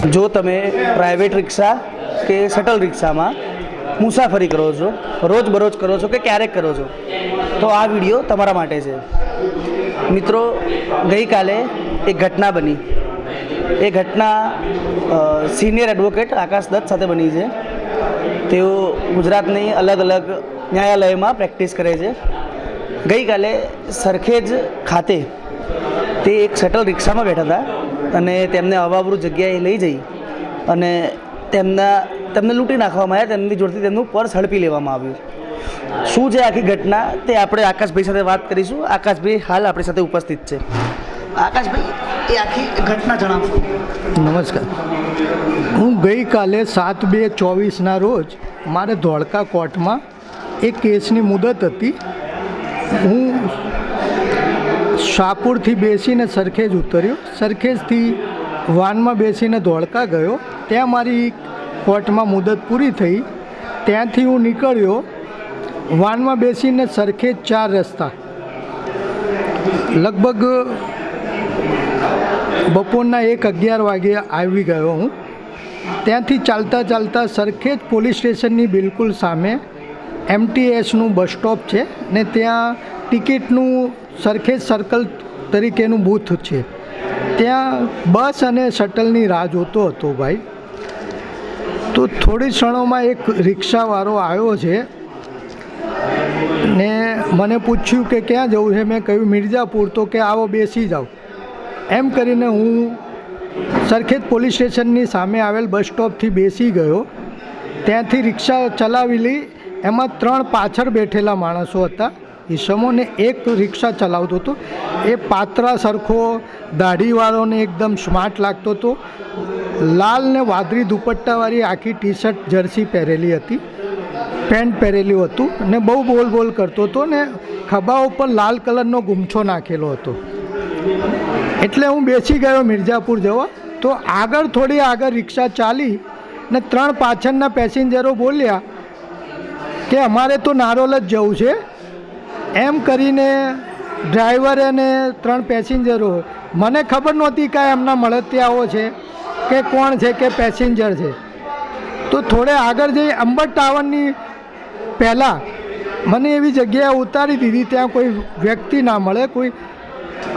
જો તમે પ્રાઇવેટ રિક્ષા કે શટલ રિક્ષામાં મુસાફરી કરો છો, રોજબરોજ કરો છો કે ક્યારેક કરો છો, તો આ વિડીયો તમારા માટે છે. મિત્રો, ગઈકાલે એક ઘટના બની. એ ઘટના સિનિયર એડવોકેટ આકાશ દત્ત સાથે બની છે. તેઓ ગુજરાતની અલગ અલગ ન્યાયાલયમાં પ્રેક્ટિસ કરે છે. ગઈકાલે સરખેજ ખાતે તે એક શટલ રિક્ષામાં બેઠા હતા અને તેમને અવાવરૂ જગ્યાએ લઈ જઈ અને તેમને લૂંટી નાખવામાં આવ્યા. તેમની જોડેથી તેમનું પર્સ ઝડપી લેવામાં આવ્યું. શું છે આખી ઘટના તે આપણે આકાશભાઈ સાથે વાત કરીશું. આકાશભાઈ હાલ આપણી સાથે ઉપસ્થિત છે. આકાશભાઈ, એ આખી ઘટના જણાવશો? નમસ્કાર. હું ગઈકાલે 7/2/24ના રોજ મારે ધોળકા કોર્ટમાં એક કેસની મુદત હતી. હું શાહપુરથી બેસીને સરખેજ ઉતર્યો. સરખેજથી વાનમાં બેસીને ધોળકા ગયો. ત્યાં મારી કોર્ટમાં મુદત પૂરી થઈ. ત્યાંથી હું નીકળ્યો વાનમાં બેસીને સરખેજ 4 રસ્તા લગભગ બપોરના 1:11 વાગે આવી ગયો. હું ત્યાંથી ચાલતા ચાલતા સરખેજ પોલીસ સ્ટેશનની બિલકુલ સામે MTSનું બસ સ્ટોપ છે ને ત્યાં ટિકિટનું સરખેજ સર્કલ તરીકેનું બૂથ છે. ત્યાં બસ અને શટલની રાહ જોતો હતો ભાઈ. તો થોડી ક્ષણોમાં એક રિક્ષાવાળો આવ્યો છે ને મને પૂછ્યું કે ક્યાં જવું છે. મેં કહ્યું મિર્ઝાપુર. તો કે આવો બેસી જાઓ. એમ કરીને હું સરખેજ પોલીસ સ્ટેશનની સામે આવેલ બસ સ્ટોપથી બેસી ગયો. ત્યાંથી રિક્ષા ચલાવી લઈ. એમાં 3 પાછળ બેઠેલા માણસો હતા ઈસમોને. એક રિક્ષા ચલાવતો હતો. એ પાત્રા સરખો દાઢીવાળોને એકદમ સ્માર્ટ લાગતો હતો. લાલ ને વાદળી દુપટ્ટાવાળી આખી ટી-શર્ટ જર્સી પહેરેલી હતી, પેન્ટ પહેરેલું હતું ને બહુ બોલ કરતો હતો ને ખભા ઉપર લાલ કલરનો ગુમછો નાખેલો હતો. એટલે હું બેસી ગયો મિર્ઝાપુર જવા. તો થોડી આગળ રિક્ષા ચાલી ને 3 પાછળના પેસેન્જરો બોલ્યા કે અમારે તો નારોલ જ જવું છે. એમ કરીને ડ્રાઈવરે અને 3 પેસેન્જરો, મને ખબર નહોતી કાંઈ એમના મળતિયાઓ છે કે કોણ છે કે પેસેન્જર છે. તો થોડે આગળ જઈ અંબટ ટાવરની પહેલાં મને એવી જગ્યાએ ઉતારી દીધી ત્યાં કોઈ વ્યક્તિ ના મળે, કોઈ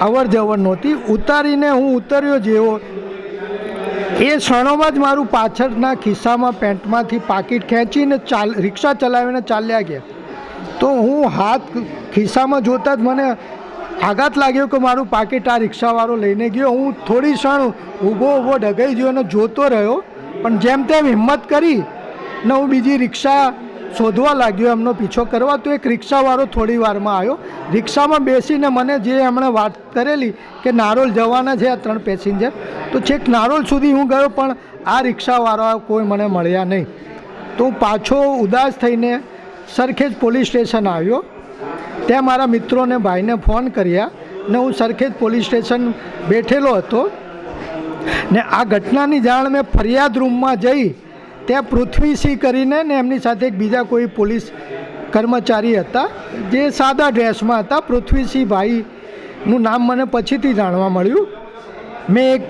અવર જવર નહોતી. ઉતારીને હું ઉતર્યો જેવો એ ક્ષણોમાં જ મારું પાછળના ખિસ્સામાં પેન્ટમાંથી પાકીટ ખેંચીને રિક્ષા ચલાવીને ચાલ્યા ગયા. તો હું હાથ ખિસ્સામાં જોતાં જ મને આઘાત લાગ્યો કે મારું પાકીટ આ રિક્ષાવાળો લઈને ગયો. હું થોડી ક્ષણ ઊભો ડગાઈ ગયો અને જોતો રહ્યો. પણ જેમ તેમ હિંમત કરી ને હું બીજી રિક્ષા શોધવા લાગ્યો, એમનો પીછો કરવા. તો એક રિક્ષાવાળો થોડી વારમાં આવ્યો. રિક્ષામાં બેસીને મને જે એમણે વાત કરેલી કે નારોલ જવાના છે આ 3 પેસેન્જર, તો છેક નારોલ સુધી હું ગયો પણ આ રિક્ષાવાળા કોઈ મને મળ્યા નહીં. તો હું પાછો ઉદાસ થઈને સરખેજ પોલીસ સ્ટેશન આવ્યો. ત્યાં મારા મિત્રોને ભાઈને ફોન કર્યા ને હું સરખેજ પોલીસ સ્ટેશન બેઠેલો હતો. ને આ ઘટનાની જાણ મેં ફરિયાદ રૂમમાં જઈ ત્યાં પૃથ્વીસિંહ કરીને ને એમની સાથે એક બીજા કોઈ પોલીસ કર્મચારી હતા જે સાદા ડ્રેસમાં હતા. પૃથ્વીસિંહ ભાઈનું નામ મને પછીથી જાણવા મળ્યું. મેં એક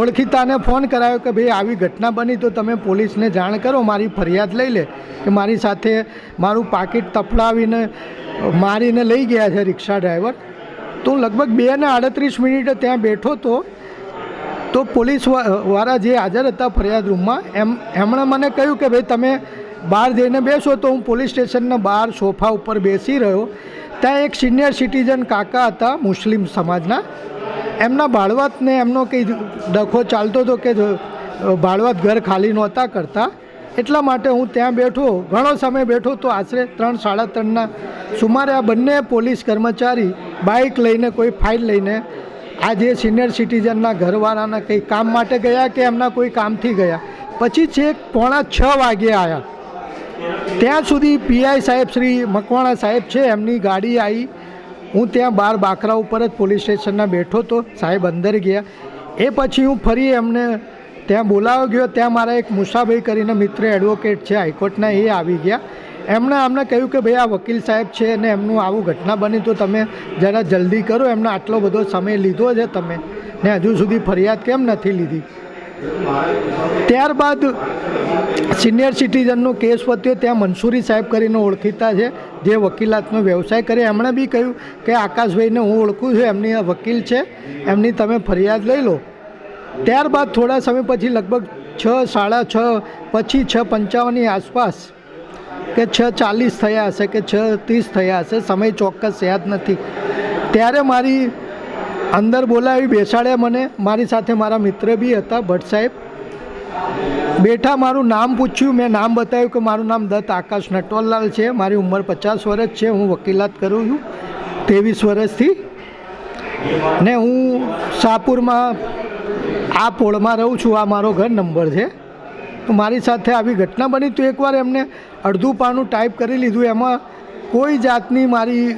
ઓળખીતાને ફોન કરાવ્યો કે ભાઈ આવી ઘટના બની તો તમે પોલીસને જાણ કરો, મારી ફરિયાદ લઈ લે કે મારી સાથે મારું પાકીટ તફડાવીને મારીને લઈ ગયા છે રિક્ષા ડ્રાઈવર. તો હું લગભગ 2:38 મિનિટે ત્યાં બેઠો હતો. તો પોલીસવાળા જે હાજર હતા ફરિયાદ રૂમમાં એમણે મને કહ્યું કે ભાઈ તમે બહાર જઈને બેસો. તો હું પોલીસ સ્ટેશનના બહાર સોફા ઉપર બેસી રહ્યો. ત્યાં એક સિનિયર સિટીઝન કાકા હતા મુસ્લિમ સમાજના. એમના ભાડવતને એમનો કંઈ ડખો ચાલતો હતો કે ભાડવત ઘર ખાલી નહોતા કરતા, એટલા માટે હું ત્યાં બેઠો. ઘણો સમય બેઠો. તો આશરે 3-3:30ના સુમારે આ બંને પોલીસ કર્મચારી બાઇક લઈને કોઈ ફાઇલ લઈને આ જે સિનિયર સિટીઝનના ઘરવાળાના કંઈ કામ માટે ગયા કે એમના કોઈ કામથી ગયા. પછી છેક 5:45 વાગે આવ્યા. ત્યાં સુધી PI સાહેબ શ્રી મકવાણા સાહેબ છે એમની ગાડી આવી. હું ત્યાં બહાર બાકરા ઉપર જ પોલીસ સ્ટેશનના બેઠો હતો. સાહેબ અંદર ગયા. એ પછી હું ફરી એમને ત્યાં બોલાવ્યો ગયો. ત્યાં મારા એક મુસાભાઈ કરીને મિત્ર એડવોકેટ છે હાઈકોર્ટના, એ આવી ગયા. એમણે અમને કહ્યું કે ભાઈ આ વકીલ સાહેબ છે અને એમનું આવું ઘટના બની તો તમે જરા જલ્દી કરો, એમને આટલો બધો સમય લીધો છે તમે ને હજુ સુધી ફરિયાદ કેમ નથી લીધી. ત્યારબાદ સિનિયર સિટીઝનનો કેસ પત્યો. ત્યાં મંસૂરી સાહેબ કરીને ઓળખીતા છે જે વકીલાતનો વ્યવસાય કરે. એમણે બી કહ્યું કે આકાશભાઈને હું ઓળખું છું, એમની આ વકીલ છે, એમની તમે ફરિયાદ લઈ લો. ત્યારબાદ થોડા સમય પછી લગભગ 6, 6:30 પછી 6:55ની આસપાસ કે 6:40 થયા હશે કે 6:30 થયા હશે, સમય ચોક્કસ યાદ નથી, ત્યારે મારી અંદર બોલાવી બેસાડ્યા મને. મારી સાથે મારા મિત્ર બી હતા, ભટ્ટ સાહેબ બેઠા. મારું નામ પૂછ્યું, મેં નામ બતાવ્યું કે મારું નામ દત્ત આકાશ નટવરલાલ છે, મારી ઉંમર 50 વર્ષ છે, હું વકીલાત કરું છું 23 વર્ષથી, ને હું શાહપુરમાં આ પોળમાં રહું છું, આ મારો ઘર નંબર છે. તો મારી સાથે આવી ઘટના બની. તો એકવાર એમને અડધું પાનું ટાઈપ કરી લીધું, એમાં કોઈ જાતની મારી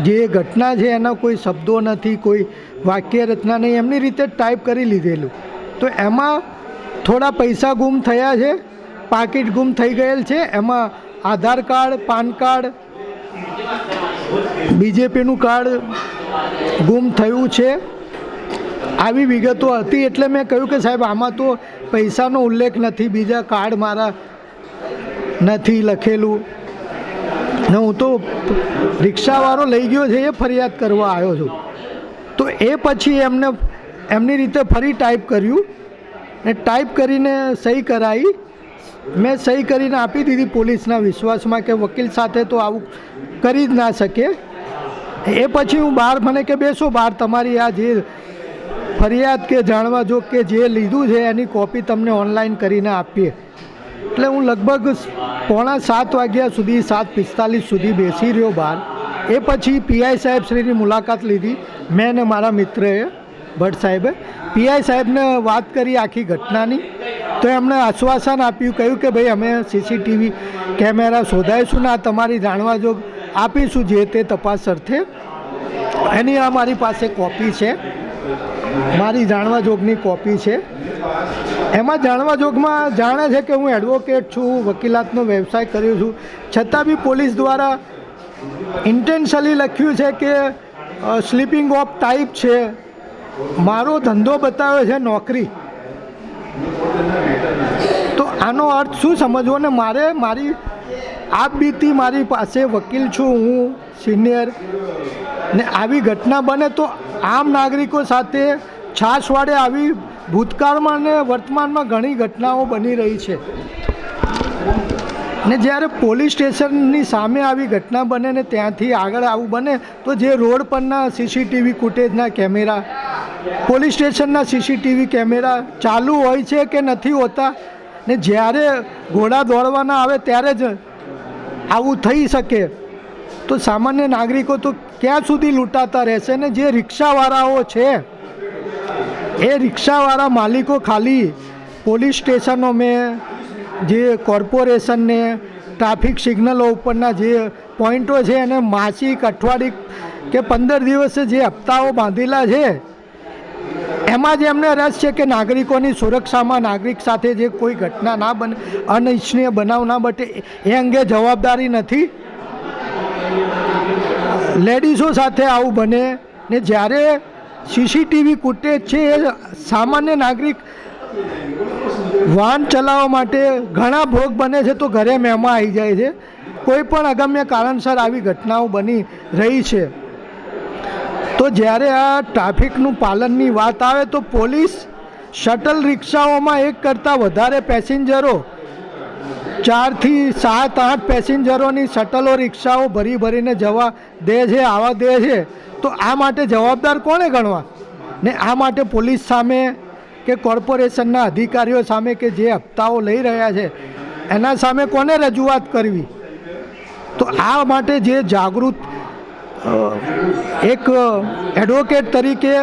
જે ઘટના છે એના કોઈ શબ્દો નથી, કોઈ વાક્ય રચના નહીં, એમની રીતે ટાઈપ કરી લીધેલું. તો એમાં થોડા પૈસા ગુમ થયા છે, પાકીટ ગુમ થઈ ગયેલ છે, એમાં આધાર કાર્ડ, પાન કાર્ડ, બીજેપીનું કાર્ડ ગુમ થયું છે, આવી વિગતો હતી. એટલે મેં કહ્યું કે સાહેબ આમાં તો પૈસાનો ઉલ્લેખ નથી, બીજા કાર્ડ મારા નથી લખેલું, ને હું તો રિક્ષાવાળો લઈ ગયો છે એ ફરિયાદ કરવા આવ્યો છું. તો એ પછી એમની રીતે ફરી ટાઈપ કર્યું ને ટાઈપ કરીને સહી કરાવી. મેં સહી કરીને આપી દીધી પોલીસના વિશ્વાસમાં કે વકીલ સાથે તો આવું કરી જ ના શકે. એ પછી હું બહાર, મને કે બેસો બહાર, તમારી આ જે ફરિયાદ કે જાણવા જો કે જે લીધું છે એની કોપી તમને ઓનલાઈન કરીને આપીએ. એટલે હું લગભગ 6:45 વાગ્યા સુધી, 7:45 સુધી બેસી રહ્યો બહાર. એ પછી પીઆઈ સાહેબ શ્રીની મુલાકાત લીધી મેં ને મારા મિત્રએ, ભટ્ટ સાહેબે. પીઆઈ સાહેબને વાત કરી આખી ઘટનાની. તો એમણે આશ્વાસન આપ્યું, કહ્યું કે ભાઈ અમે સીસીટીવી કેમેરા શોધાઈશું ને આ તમારી જાણવા જોગ આપીશું જે તે તપાસ અર્થે. એની આ મારી પાસે કોપી છે, મારી જાણવા જોગની કોપી છે. એમાં જાણવા જોગમાં જાણે છે કે હું એડવોકેટ છું, વકીલાતનો વ્યવસાય કર્યો છું, છતાં બી પોલીસ દ્વારા ઇન્ટેન્શનલી લખ્યું છે કે સ્લીપિંગ ઓફ ટાઈપ છે. મારો ધંધો બતાવ્યો છે નોકરી. તો આનો અર્થ શું સમજવો ને, મારી આપ બીતી મારી પાસે વકીલ છું હું સિનિયર, ને આવી ઘટના બને તો આમ નાગરિકો સાથે છાશવાડે આવી ભૂતકાળમાં ને વર્તમાનમાં ઘણી ઘટનાઓ બની રહી છે. ને જ્યારે પોલીસ સ્ટેશનની સામે આવી ઘટના બને ને ત્યાંથી આગળ આવું બને તો જે રોડ પરના સીસીટીવી ફૂટેજના કેમેરા, પોલીસ સ્ટેશનના સીસીટીવી કેમેરા ચાલુ હોય છે કે નથી હોતા, ને જ્યારે ઘોડા દોડવાના આવે ત્યારે જ આવું થઈ શકે. તો સામાન્ય નાગરિકો તો ક્યાં સુધી લૂંટાતા રહેશે. ને જે રિક્ષાવાળાઓ છે એ રિક્ષાવાળા માલિકો ખાલી પોલીસ સ્ટેશનો મેં જે કોર્પોરેશનને ટ્રાફિક સિગ્નલો ઉપરના જે પોઈન્ટો છે એને માસિક, અઠવાડિક કે 15 દિવસે જે હપ્તાઓ બાંધેલા છે એમાં જ એમને રસ છે કે નાગરિકોની સુરક્ષામાં, નાગરિક સાથે જે કોઈ ઘટના ના બને, અનિચ્છનીય બનાવ ના બને એ અંગે જવાબદારી નથી. લેડીઝો સાથે આવું બને ને જ્યારે સીસીટીવી ફૂટેજ છે એ સામાન્ય નાગરિક વાહન ચલાવવા માટે ઘણા ભોગ બને છે તો ઘરે મહેમાન આવી જાય છે. કોઈ પણ અગમ્ય કારણસર આવી ઘટનાઓ બની રહી છે. તો જ્યારે આ ટ્રાફિકનું પાલનની વાત આવે તો પોલીસ શટલ રિક્ષાઓમાં 1 કરતાં વધારે પેસેન્જરો, 4 થી 7, 8 પેસેન્જરોની શટલો રિક્ષાઓ ભરીને જવા દે છે, આવવા દે છે. તો આ માટે જવાબદાર કોણે ગણવા? ને આ માટે પોલીસ સામે કે કોર્પોરેશનના અધિકારીઓ સામે કે જે હપ્તાઓ લઈ રહ્યા છે એના સામે કોને રજૂઆત કરવી? તો આ માટે જે જાગૃત એક એડવોકેટ તરીકે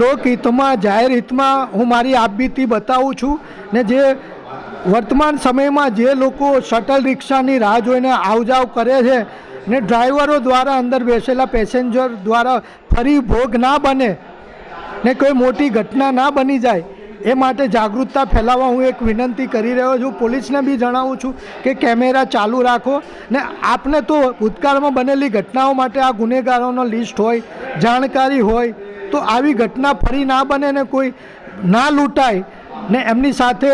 લોકહિતમાં, જાહેર હિતમાં હું મારી આપબીતી બતાવું છું. ને જે વર્તમાન સમયમાં જે લોકો શટલ રિક્ષાની રાહ જોઈને આવજાવ કરે છે ને ડ્રાઈવરો દ્વારા અંદર બેસેલા પેસેન્જર દ્વારા ફરી ભોગ ના બને ને કોઈ મોટી ઘટના ના બની જાય એ માટે જાગૃતતા ફેલાવવા હું એક વિનંતી કરી રહ્યો છું. પોલીસને બી જણાવું છું કે કેમેરા ચાલુ રાખો. ને આપને તો ભૂતકાળમાં બનેલી ઘટનાઓ માટે આ ગુનેગારોનો લિસ્ટ હોય, જાણકારી હોય તો આવી ઘટના ફરી ના બને ને કોઈ ના લૂંટાય ને એમની સાથે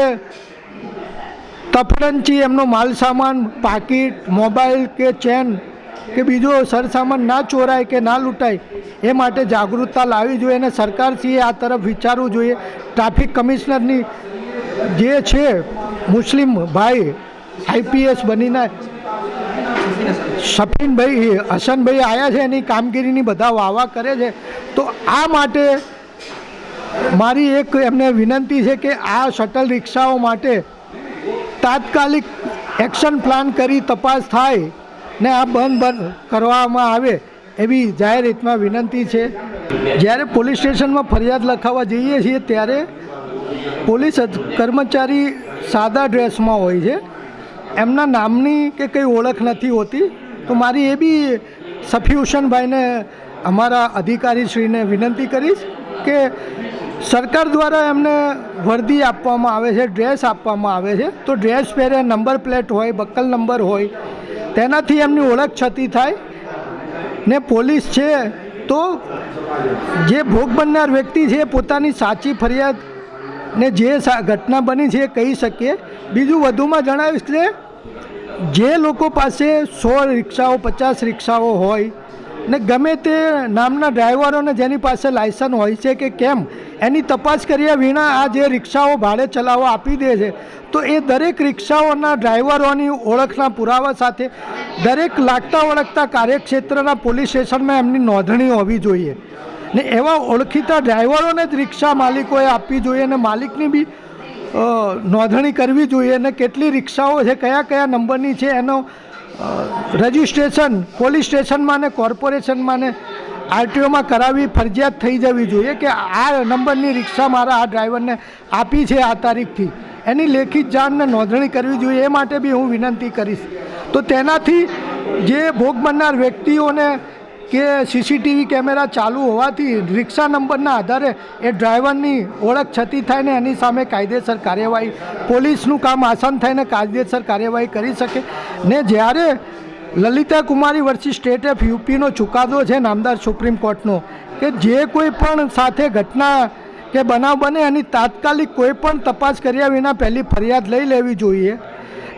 તફડંચી એમનો માલ સામાન, પાકીટ, મોબાઈલ કે ચેન કે બીજો સરસામાન ના ચોરાય કે ના લૂંટાય એ માટે જાગૃતતા લાવવી જોઈએ અને સરકારશ્રીએ આ તરફ વિચારવું જોઈએ. ટ્રાફિક કમિશનરની જે છે મુસ્લિમ ભાઈ IPS બનીને શફીનભાઈ હસનભાઈ આવ્યા છે, એની કામગીરીની બધા વાવા કરે છે. તો આ માટે મારી એક એમને વિનંતી છે કે આ શટલ રિક્ષાઓ માટે તાત્કાલિક એક્શન પ્લાન કરી તપાસ થાય ને આ બંધ કરવામાં આવે એવી જાહેર હિતમાં વિનંતી છે. જ્યારે પોલીસ સ્ટેશનમાં ફરિયાદ લખાવવા જઈએ છીએ ત્યારે પોલીસ કર્મચારી સાદા ડ્રેસમાં હોય છે, એમના નામની કે કંઈ ઓળખ નથી હોતી. તો મારી એ બી સફી હુસેનભાઈને અમારા અધિકારીશ્રીને વિનંતી કરીશ કે સરકાર દ્વારા એમને વર્દી આપવામાં આવે છે, ડ્રેસ આપવામાં આવે છે, તો ડ્રેસ પહેરે, નંબર પ્લેટ હોય, બક્કલ નંબર હોય, તેનાથી એમની ઓળખ છતી થાય ને પોલીસ છે તો જે ભોગ બનનાર વ્યક્તિ છે પોતાની સાચી ફરિયાદ ને જે ઘટના બની છે એ કહી શકીએ. બીજું વધુમાં જણાવીશ કે જે લોકો પાસે 100 રિક્ષાઓ 50 રિક્ષાઓ હોય ને ગમે તે નામના ડ્રાઈવરોને જેની પાસે લાયસન્સ હોય છે કે કેમ એની તપાસ કર્યા વિના આ જે રિક્ષાઓ ભાડે ચલાવવા આપી દે છે, તો એ દરેક રિક્ષાઓના ડ્રાઈવરોની ઓળખના પુરાવા સાથે દરેક લાગતા ઓળખતા કાર્યક્ષેત્રના પોલીસ સ્ટેશનમાં એમની નોંધણી હોવી જોઈએ ને એવા ઓળખીતા ડ્રાઈવરોને જ રિક્ષા માલિકોએ આપવી જોઈએ અને માલિકની બી નોંધણી કરવી જોઈએ અને કેટલી રિક્ષાઓ છે, કયા કયા નંબરની છે એનો રજિસ્ટ્રેશન પોલીસ સ્ટેશનમાં ને કોર્પોરેશનમાં ને RTOમાં કરાવી ફરજિયાત થઈ જવી જોઈએ કે આ નંબરની રિક્ષા મારા આ ડ્રાઈવરને આપી છે આ તારીખથી, એની લેખિત જાણને નોંધણી કરવી જોઈએ. એ માટે બી હું વિનંતી કરીશ. તો તેનાથી જે ભોગ બનનાર વ્યક્તિઓને કે CCTV કેમેરા ચાલુ હોવાથી રિક્ષા નંબરના આધારે એ ડ્રાઈવરની ઓળખ છતી થાય ને એની સામે કાયદેસર કાર્યવાહી, પોલીસનું કામ આસાન થાય ને કાયદેસર કાર્યવાહી કરી શકે. ને જ્યારે લલિતા કુમારી વર્સિસ સ્ટેટ ઓફ UPનો ચુકાદો છે નામદાર સુપ્રીમ કોર્ટનો કે જે કોઈ પણ સાથે ઘટના કે બનાવ બને એની તાત્કાલિક કોઈ પણ તપાસ કર્યા વિના પહેલી ફરિયાદ લઈ લેવી જોઈએ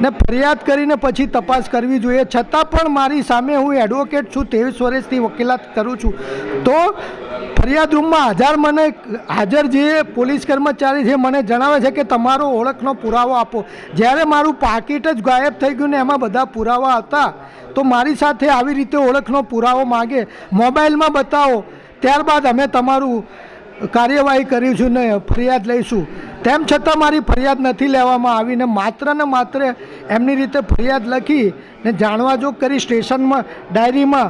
ને ફરિયાદ કરીને પછી તપાસ કરવી જોઈએ. છતાં પણ મારી સામે હું એડવોકેટ છું, 23 વર્ષથી વકીલાત કરું છું, તો ફરિયાદ રૂમમાં હાજર જે પોલીસ કર્મચારી છે મને જણાવે છે કે તમારો ઓળખનો પુરાવો આપો. જ્યારે મારું પાકીટ જ ગાયબ થઈ ગયું ને એમાં બધા પુરાવા હતા, તો મારી સાથે આવી રીતે ઓળખનો પુરાવો માગે, મોબાઈલમાં બતાવો, ત્યારબાદ અમે તમારું કાર્યવાહી કરીશું ને ફરિયાદ લઈશું. તેમ છતાં મારી ફરિયાદ નથી લેવામાં આવી ને માત્ર એમની રીતે ફરિયાદ લખી ને જાણવાજોગ કરી સ્ટેશનમાં ડાયરીમાં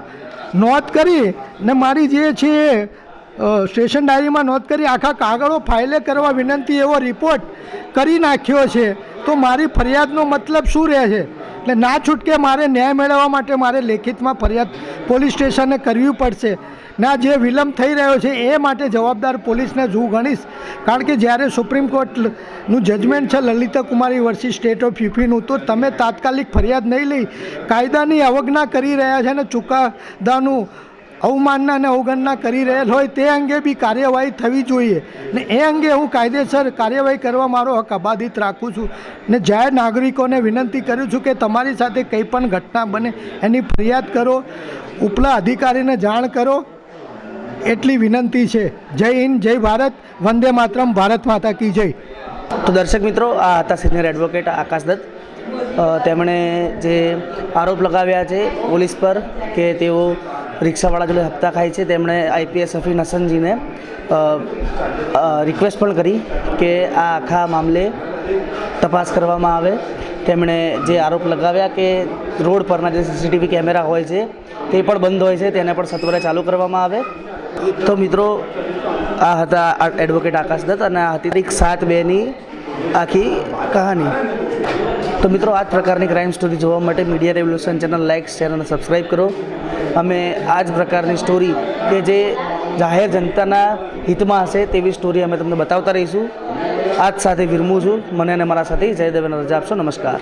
નોંધ કરી ને મારી જે છે સ્ટેશન ડાયરીમાં નોંધ કરી આખા કાગળો ફાઇલે કરવા વિનંતી એવો રિપોર્ટ કરી નાખ્યો છે. તો મારી ફરિયાદનો મતલબ શું રહે છે? એટલે ના છૂટકે મારે ન્યાય મેળવવા માટે મારે લેખિતમાં ફરિયાદ પોલીસ સ્ટેશને કરવી પડશે. ના જે વિલંબ થઈ રહ્યો છે એ માટે જવાબદાર પોલીસને હું ગણીશ. કારણ કે જ્યારે સુપ્રીમ કોર્ટનું જજમેન્ટ છે લલિતા કુમારી વર્સિસ સ્ટેટ ઓફ UPનું, તો તમે તાત્કાલિક ફરિયાદ નહીં લઈ કાયદાની અવગણના કરી રહ્યા છે અને ચુકાદાનું અવમાનના અને અવગણના કરી રહેલ હોય તે અંગે બી કાર્યવાહી થવી જોઈએ ને એ અંગે હું કાયદેસર કાર્યવાહી કરવા મારો હક અબાધિત રાખું છું ને જાહેર નાગરિકોને વિનંતી કરું છું કે તમારી સાથે કંઈ પણ ઘટના બને એની ફરિયાદ કરો, ઉપલા અધિકારીને જાણ કરો, એટલી વિનંતી છે. જય હિન્દ, જય ભારત, વંદે માતરમ, ભારત માતા કી જય. તો દર્શક મિત્રો, આ હતા સિનિયર એડવોકેટ આકાશ દત્ત. તેમણે જે આરોપ લગાવ્યા છે પોલીસ પર કે તેઓ રિક્ષાવાળા જોડે હપ્તા ખાય છે, તેમણે IPS શફીન હસનજીને રિક્વેસ્ટ પણ કરી કે આ આખા મામલે તપાસ કરવામાં આવે. તેમણે જે આરોપ લગાવ્યા કે રોડ પરના જે CCTV કેમેરા હોય છે તે પણ બંધ હોય છે, તેને પણ સત્વરે ચાલુ કરવામાં આવે. તો મિત્રો, આ હતા એડવોકેટ આકાશ દત્ત અને આ હતી 7/2ની આખી કહાની. તો મિત્રો, આ જ પ્રકારની ક્રાઇમ સ્ટોરી જોવા માટે media revolution channel like, share અને સબસ્ક્રાઈબ કરો. અમે આ જ પ્રકારની સ્ટોરી કે જે જાહેર જનતાના હિતમાં હશે તેવી સ્ટોરી અમે તમને બતાવતા રહીશું. આજ સાથે વિરમું છું. મને અને મારા સાથી જયદેવને રજા આપશો. નમસ્કાર.